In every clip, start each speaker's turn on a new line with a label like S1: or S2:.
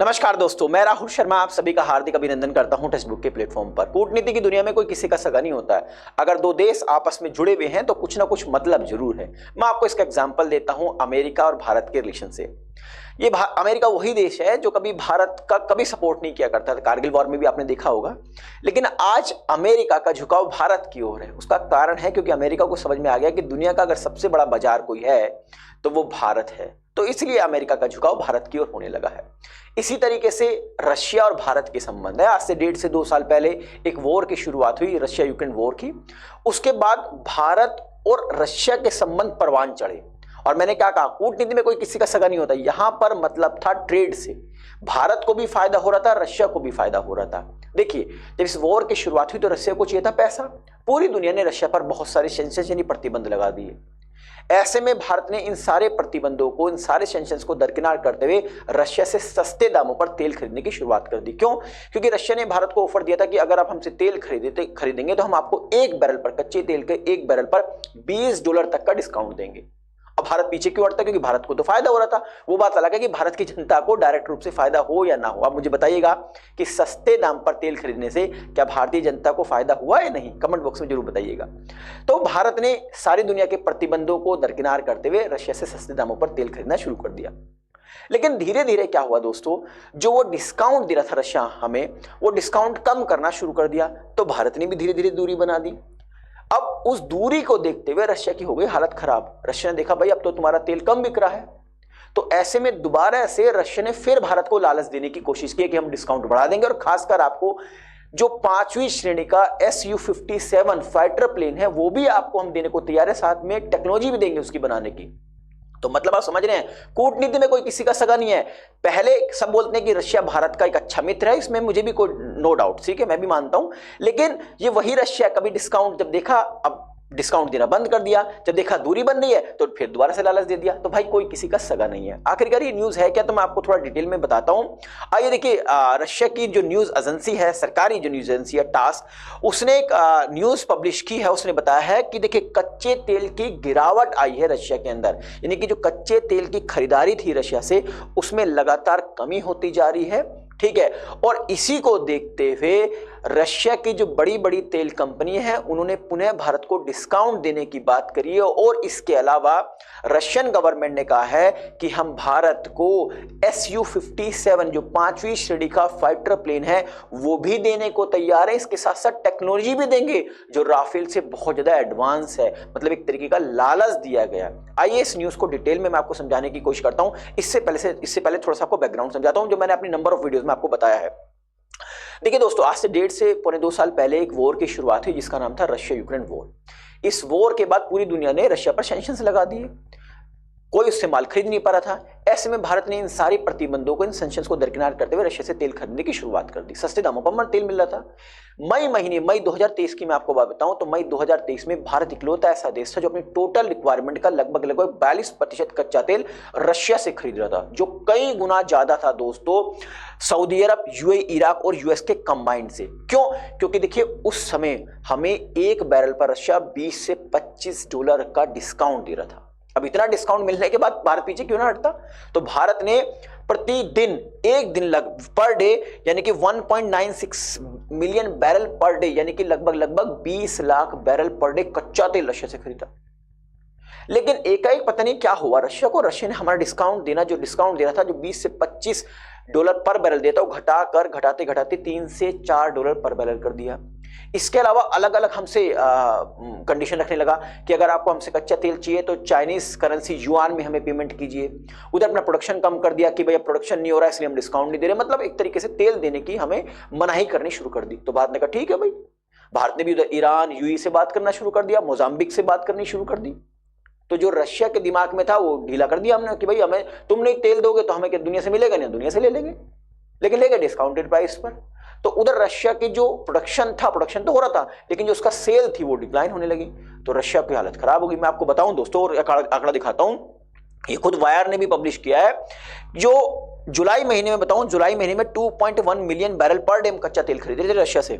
S1: नमस्कार दोस्तों, मैं राहुल शर्मा आप सभी का हार्दिक अभिनंदन करता हूं टेक्स्ट बुक के प्लेटफॉर्म पर। कूटनीति की दुनिया में कोई किसी का सगा नहीं होता है। अगर दो देश आपस में जुड़े हुए हैं तो कुछ ना कुछ मतलब जरूर है। मैं आपको इसका एग्जांपल देता हूं अमेरिका और भारत के रिलेशन से। ये अमेरिका वही देश है जो कभी भारत का कभी सपोर्ट नहीं किया करता था। कारगिल वॉर में भी आपने देखा होगा। लेकिन आज अमेरिका का झुकाव भारत की ओर है। उसका कारण है क्योंकि अमेरिका को समझ में आ गया कि दुनिया का अगर सबसे बड़ा बाजार कोई है तो वो भारत है। तो इसलिए अमेरिका का झुकाव भारत की ओर होने लगा है। इसी तरीके से रशिया और भारत के संबंध है। आज से 1.5 से 2 साल पहले एक वॉर की शुरुआत हुई, रशिया यूक्रेन वॉर की। उसके बाद भारत और रशिया के संबंध परवान चढ़े। और मैंने क्या कहा, कूटनीति में कोई किसी का सगा नहीं होता। यहां पर मतलब था ट्रेड से। भारत को भी फायदा हो रहा था, रशिया को भी फायदा हो रहा था। देखिए, जब इस वॉर की शुरुआत हुई तो रशिया को चाहिए था पैसा। पूरी दुनिया ने रशिया पर बहुत सारे सैंक्शन यानी प्रतिबंध लगा दिए। ऐसे में भारत ने इन सारे प्रतिबंधों को, इन सारे सैंक्शंस को दरकिनार करते हुए रशिया से सस्ते दामों पर तेल खरीदने की शुरुआत कर दी। क्यों? क्योंकि रशिया ने भारत को ऑफर दिया था कि अगर आप हमसे तेल खरीदेंगे तो हम आपको एक बैरल पर, कच्चे तेल के एक बैरल पर $20 तक का डिस्काउंट देंगे। अब भारत पीछे क्यों हटता? क्योंकि भारत को तो फायदा हो रहा था। वो बात अलग है कि भारत की जनता को डायरेक्ट रूप से फायदा हो या ना हो। आप मुझे बताइएगा कि सस्ते दाम पर तेल खरीदने से क्या भारतीय जनता को फायदा हुआ या नहीं? कमेंट बॉक्स में जरूर बताइएगा। तो भारत ने सारी दुनिया के प्रतिबंधों को दरकिनार करते हुए रशिया से सस्ते दामों पर तेल खरीदना शुरू कर दिया। लेकिन धीरे धीरे क्या हुआ दोस्तों, जो वो डिस्काउंट दे रहा था रशिया हमें, वो डिस्काउंट कम करना शुरू कर दिया। तो भारत ने भी धीरे धीरे दूरी बना दी। अब उस दूरी को देखते हुए रशिया की हो गई हालत खराब। रशिया ने देखा भाई अब तो तुम्हारा तेल कम बिक रहा है। तो ऐसे में दोबारा से रशिया ने फिर भारत को लालच देने की कोशिश की कि हम डिस्काउंट बढ़ा देंगे और खासकर आपको जो 5वीं श्रेणी का Su-57 फाइटर प्लेन है वो भी आपको हम देने को तैयार है, साथ में टेक्नोलॉजी भी देंगे उसकी बनाने की। तो मतलब आप समझ रहे हैं, कूटनीति में कोई किसी का सगा नहीं है। पहले सब बोलते हैं कि रशिया भारत का एक अच्छा मित्र है, इसमें मुझे भी कोई नो डाउट, ठीक है, मैं भी मानता हूं। लेकिन ये वही रशिया कभी डिस्काउंट जब देखा, अब डिस्काउंट देना बंद कर दिया। जब देखा दूरी बन रही है तो फिर दोबारा से लालच दे दिया। तो भाई कोई किसी का सगा नहीं है। आखिरकार ये न्यूज है क्या, तो मैं आपको थोड़ा डिटेल में बताता हूं। आइए देखिए, रशिया की जो न्यूज एजेंसी है, सरकारी जो न्यूज एजेंसी है टास, उसने एक न्यूज पब्लिश की है। उसने बताया है कि देखिए कच्चे तेल की गिरावट आई है रशिया के अंदर, यानी कि जो कच्चे तेल की खरीदारी थी रशिया से उसमें लगातार कमी होती जा रही है, ठीक है। और इसी को देखते हुए रशिया की जो बड़ी बड़ी तेल कंपनी है उन्होंने पुनः भारत को डिस्काउंट देने की बात करी है। और इसके अलावा रशियन गवर्नमेंट ने कहा है कि हम भारत को Su-57 जो 5वीं श्रेणी का फाइटर प्लेन है वो भी देने को तैयार है। इसके साथ साथ टेक्नोलॉजी भी देंगे जो राफेल से बहुत ज्यादा एडवांस है। मतलब एक तरीके का लालच दिया गया। आइए इस न्यूज को डिटेल में मैं आपको समझाने की कोशिश करता हूं। इससे पहले थोड़ा सा आपको बैकग्राउंड समझाता हूं जो मैंने अपनी नंबर ऑफ वीडियोस में आपको बताया है। देखिए दोस्तों, आज से 1.5 से पौने 2 साल पहले एक वॉर की शुरुआत हुई जिसका नाम था रशिया यूक्रेन वॉर। इस वॉर के बाद पूरी दुनिया ने रशिया पर सैंक्शंस लगा दिए। कोई उससे माल खरीद नहीं पा रहा था। ऐसे में भारत ने इन सारे प्रतिबंधों को, इन सैंक्शंस को दरकिनार करते हुए रशिया से तेल खरीदने की शुरुआत कर दी। सस्ते दामों पर तेल मिल रहा था। मई 2023 की मैं आपको बात बताऊं तो मई 2023 में भारत इकलौता ऐसा देश था जो अपनी टोटल रिक्वायरमेंट का लगभग 42% कच्चा तेल रशिया से खरीद रहा था, जो कई गुना ज्यादा था दोस्तों सऊदी अरब, यूएई, इराक और यूएस के कंबाइंड से। क्यों? क्योंकि देखिए उस समय हमें एक बैरल पर रशिया $20 से $25 का डिस्काउंट दे रहा था। अब इतना डिस्काउंट मिलने के बाद भारत पीछे क्यों ना हटता? तो भारत ने प्रतिदिन एक दिन पर डे यानी कि 1.96 मिलियन बैरल पर डे यानी कि लगभग 20 लाख बैरल पर डे कच्चा तेल रशिया से खरीदा। लेकिन एकाएक पता नहीं क्या हुआ रशिया को, रशिया ने हमारा डिस्काउंट दे रहा था जो $20 से $25 पर बैरल देता वो घटाते 3 से $4 पर बैरल कर दिया। इसके अलावा अलग अलग हमसे कंडीशन रखने लगा कि अगर आपको हमसे कच्चा तेल चाहिए तो चाइनीज करेंसी युआन में हमें पेमेंट कीजिए। उधर अपना प्रोडक्शन कम कर दिया कि भैया प्रोडक्शन नहीं हो रहा है इसलिए हम डिस्काउंट नहीं दे रहे। मतलब एक तरीके से तेल देने की हमें मनाही करनी शुरू कर दी। तो भारत ने कहा ठीक है भाई। भारत ने भी उधर ईरान, यूएई से बात करना शुरू कर दिया, मोजाम्बिक से बात करनी शुरू कर दी। तो जो रशिया के दिमाग में था वो ढीला कर दिया हमने कि भाई हमें तुम नहीं तेल दोगे तो हमें क्या दुनिया से मिलेगा? नहीं, दुनिया से ले लेंगे, लेकिन लेंगे डिस्काउंटेड प्राइस पर। तो उधर रशिया की जो प्रोडक्शन तो हो रहा था लेकिन जो उसका सेल थी वो डिक्लाइन होने लगी। तो रशिया की हालत खराब हो गई। मैं आपको बताऊं दोस्तों और आंकड़ा दिखाता हूं, ये खुद वायर ने भी पब्लिश किया है। जो जुलाई महीने में बताऊं, जुलाई महीने में 2.1 मिलियन बैरल पर डे हम कच्चा तेल खरीद रहे थे रशिया से,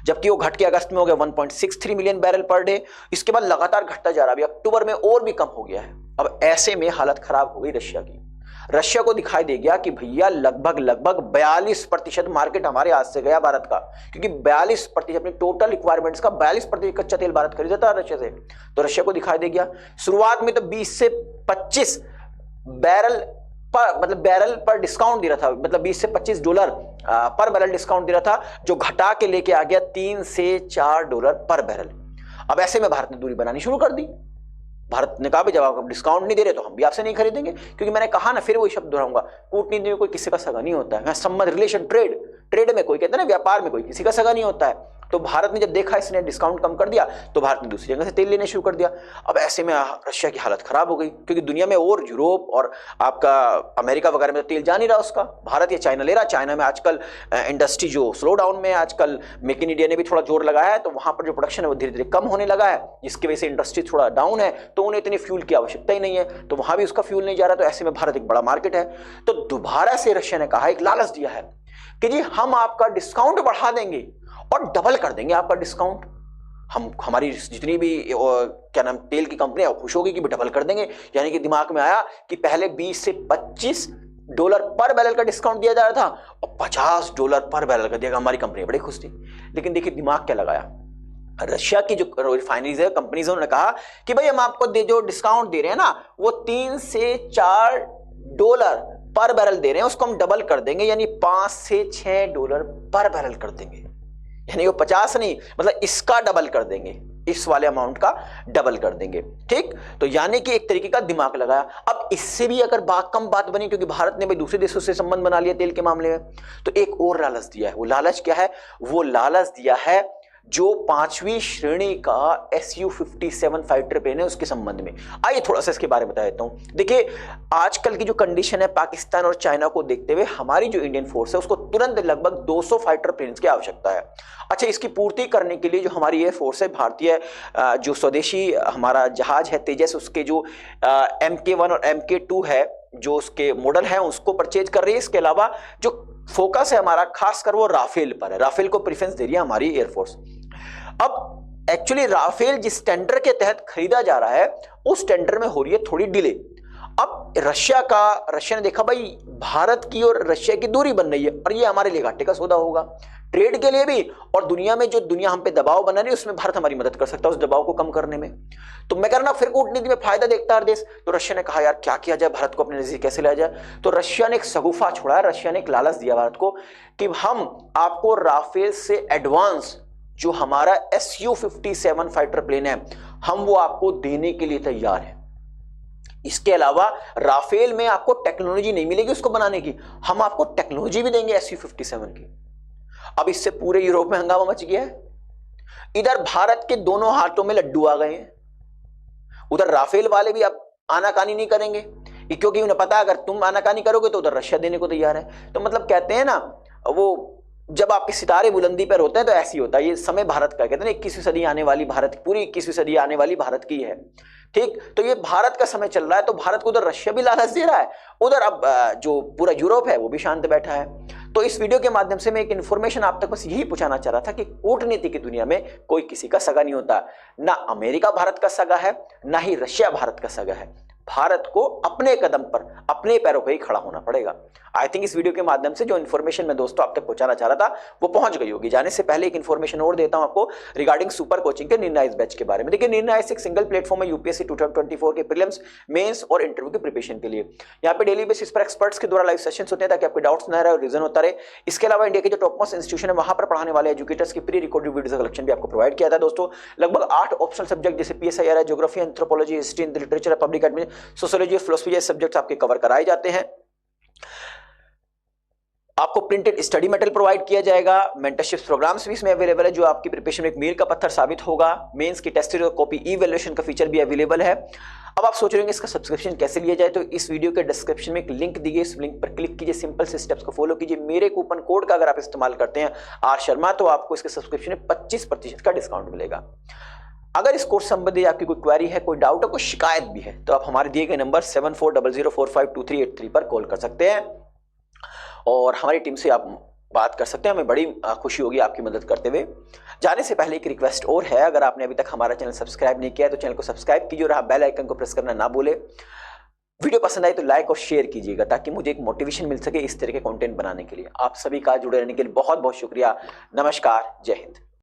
S1: जबकि वो घट के अगस्त में हो गया 1.63 मिलियन बैरल पर डे। इसके बाद लगातार घटता जा रहा है। अभी अक्टूबर में और भी कम हो गया है। अब ऐसे में हालत खराब हो गई रशिया की। रशिया को दिखाई दे गया कि भैया लगभग लगभग 42% मार्केट हमारे हाथ से गया भारत का, क्योंकि 42% अपनी टोटल रिक्वायरमेंट्स का 42% कच्चा तेल भारत खरीदता है रशिया से। तो रशिया को दिखाई दे गया। शुरुआत में तो 20 से 25 बैरल पर डिस्काउंट दे रहा था, मतलब 20 से 25 डॉलर पर बैरल डिस्काउंट दे रहा था, जो घटा के लेके आ गया 3 से 4 डॉलर पर बैरल। अब ऐसे में भारत ने दूरी बनानी शुरू कर दी। भारत ने कहा जब आप डिस्काउंट नहीं दे रहे तो हम भी आपसे नहीं खरीदेंगे, क्योंकि मैंने कहा ना, फिर वही शब्द दोहराऊंगा, कूटनीति में कोई किसी का सगा नहीं होता है। संबंध, रिलेशन, ट्रेड में कोई कहते हैं ना, व्यापार में कोई किसी का सगा नहीं होता है। तो भारत ने जब देखा इसने डिस्काउंट कम कर दिया तो भारत ने दूसरी जगह से तेल लेने शुरू कर दिया। अब ऐसे में रशिया की हालत खराब हो गई, क्योंकि दुनिया में और यूरोप और आपका अमेरिका वगैरह में तो तेल जा नहीं रहा उसका, भारत या चाइना ले रहा। चाइना में आजकल इंडस्ट्री जो स्लो डाउन में, आजकल मेक इन इंडिया ने भी थोड़ा जोर लगाया है, तो वहां पर जो प्रोडक्शन है वो धीरे धीरे कम होने लगा है, जिसकी वजह से इंडस्ट्री थोड़ा डाउन है, तो उन्हें इतनी फ्यूल की आवश्यकता ही नहीं है, तो वहां भी उसका फ्यूल नहीं जा रहा। तो ऐसे में भारत एक बड़ा मार्केट है। तो दोबारा से रशिया ने कहा, एक लालच दिया है कि जी हम आपका डिस्काउंट बढ़ा देंगे और डबल कर देंगे आपका डिस्काउंट। हम हमारी जितनी भी क्या नाम तेल की कंपनी है खुश होगी कि डबल कर देंगे। यानी कि दिमाग में आया कि पहले 20 से 25 डॉलर पर बैरल का डिस्काउंट दिया जा रहा था और 50 डॉलर पर बैरल का दिया। हमारी कंपनी बड़ी खुश थी। लेकिन देखिए दिमाग क्या लगाया, रशिया की जो रिफाइनरीज है, कंपनीज है, उन्होंने कहा कि भाई हम आपको जो डिस्काउंट दे रहे हैं ना, वो 3 से 4 डॉलर पर बैरल दे रहे हैं, उसको हम डबल कर देंगे, यानी 5 से 6 डॉलर पर बैरल कर देंगे। यानी वो 50 नहीं, मतलब इसका डबल कर देंगे, इस वाले अमाउंट का डबल कर देंगे। ठीक, तो यानी कि एक तरीके का दिमाग लगाया। अब इससे भी अगर कम बात बनी, क्योंकि भारत ने भाई दूसरे देशों से संबंध बना लिया तेल के मामले में, तो एक और लालच दिया है। वो लालच क्या है? वो लालच दिया है जो 5वीं श्रेणी का Su-57 फाइटर प्लेन है उसके संबंध में। आइए थोड़ा सा इसके बारे में बता देता हूं। देखिए आजकल की जो कंडीशन है पाकिस्तान और चाइना को देखते हुए, हमारी जो इंडियन फोर्स है उसको तुरंत लगभग 200 फाइटर प्लेन्स की आवश्यकता है। अच्छा, इसकी पूर्ति करने के लिए जो हमारी एयर फोर्स है, भारतीय जो स्वदेशी हमारा जहाज है तेजस, उसके जो MK1 और MK2 है, जो उसके मॉडल है, उसको परचेज कर रही है। इसके अलावा जो फोकस है हमारा खासकर वो राफेल पर है। राफेल को प्रेफरेंस दे रही है हमारी एयरफोर्स। अब एक्चुअली राफेल जिस टेंडर के तहत खरीदा जा रहा है उस टेंडर में हो रही है थोड़ी डिले। अब रशिया ने देखा भाई भारत की और रशिया की दूरी बन रही है और ये हमारे लिए घाटे का सौदा होगा, ट्रेड के लिए भी, और दुनिया में जो दुनिया हम पे दबाव बना रही है उसमें भारत हमारी मदद कर सकता है उस दबाव को कम करने में। तो मैं कह रहा फिर कूटनीति में फायदा देखता है हर देश। तो रशिया ने कहा यार क्या किया जाए, भारत को अपने नजदीक कैसे लाया जाए। तो रशिया ने एक सगुफा छोड़ा, रशिया ने एक लालच दिया भारत को कि हम आपको राफेल से एडवांस जो हमारा Su-57 फाइटर प्लेन है हम वो आपको देने के लिए तैयार हैं। इसके अलावा राफेल में आपको टेक्नोलॉजी नहीं मिलेगी उसको बनाने की, हम आपको टेक्नोलॉजी भी देंगे Su-57 की। अब इससे पूरे यूरोप में हंगामा मच गया है। इधर भारत के दोनों हाथों में लड्डू आ गए हैं, उधर राफेल वाले भी अब आनाकानी नहीं करेंगे, क्योंकि उन्हें पता है अगर तुम आनाकानी करोगे तो उधर रशिया देने को तैयार है। तो मतलब कहते हैं ना, वो जब आपके सितारे बुलंदी पर होते हैं तो ऐसी होता है। ये समय भारत का, कहते हैं 21वीं सदी आने वाली भारत, पूरी 21वीं सदी आने वाली भारत की है। ठीक, तो ये भारत का समय चल रहा है, तो भारत को उधर रशिया भी लालच दे रहा है, उधर अब जो पूरा यूरोप है वो भी शांत बैठा है। तो इस वीडियो के माध्यम से मैं एक इन्फॉर्मेशन आप तक बस यही पहुंचाना चाह रहा था कि कूटनीति की दुनिया में कोई किसी का सगा नहीं होता। ना अमेरिका भारत का सगा है, ना ही रशिया भारत का सगा है। भारत को अपने कदम पर, अपने पैरों पर ही खड़ा होना पड़ेगा। आई थिंक इस वीडियो के माध्यम से जो इन्फॉर्मेशन मैं दोस्तों आप तक पहुंचाना चाह रहा था वो पहुंच गई होगी। जाने से पहले एक इन्फॉर्मेशन और देता हूं आपको रिगार्डिंग सुपर कोचिंग के निर्णायक बैच के बारे में। देखिए निर्णायक एक सिंगल प्लेटफॉर्म है यूपीएससी 2024 के प्रीलिम्स, मेंस और इंटरव्यू की प्रिपरेशन के लिए। यहाँ पे डेली बेसिस पर एक्सपर्ट्स के द्वारा लाइव सेशंस होते हैं ताकि आपके डाउट्स ना रहे और रीजन होता रहे। इसके अलावा इंडिया के जो टॉप मोस्ट इंस्टीट्यूशन है वहां पर पढ़ाने वाले एजुकेटर्स की प्री रिकॉर्डेड वीडियो का कलेक्शन भी आपको प्रोवाइड किया था दोस्तों। लगभग 8 ऑप्शनल सब्जेक्ट जैसे PSIR है, geography, anthropology, history, literature, public admin, sociology, philosophy जैसे सब्जेक्ट्स आपके कवर कराए जाते हैं। आपको प्रिंटेड स्टडी मटेरियल प्रोवाइड किया जाएगा। मेंटरशिप प्रोग्राम्स भी इसमें अवेलेबल है जो आपकी प्रिपरेशन में एक मील का पत्थर साबित होगा। मेंस की टेस्ट सीरीज कॉपी इवैल्यूएशन का फीचर भी अवेलेबल है। अब आप सोच रहे होंगे इसका सब्सक्रिप्शन कैसे लिया जाए, तो इस वीडियो के डिस्क्रिप्शन में एक लिंक दी गई, इस लिंक पर क्लिक कीजिए, सिंपल से स्टेप्स को फॉलो कीजिए। मेरे कूपन कोड का अगर आप इस्तेमाल करते हैं आर शर्मा तो आपको इसके सब्सक्रिप्शन में 25% का डिस्काउंट मिलेगा। अगर इस कोर्स संबंधी आपकी कोई क्वेरी है, कोई डाउट है, कोई शिकायत भी है तो आप हमारे दिए गए नंबर 7400452383 पर कॉल कर सकते हैं और हमारी टीम से आप बात कर सकते हैं। हमें बड़ी खुशी होगी आपकी मदद करते हुए। जाने से पहले एक रिक्वेस्ट और है, अगर आपने अभी तक हमारा चैनल सब्सक्राइब नहीं किया है तो चैनल को सब्सक्राइब कीजिए और आप बेल आइकन को प्रेस करना ना भूलें। वीडियो पसंद आई तो लाइक और शेयर कीजिएगा ताकि मुझे एक मोटिवेशन मिल सके इस तरह के कंटेंट बनाने के लिए। आप सभी का जुड़े रहने के लिए बहुत बहुत शुक्रिया। नमस्कार, जय हिंद।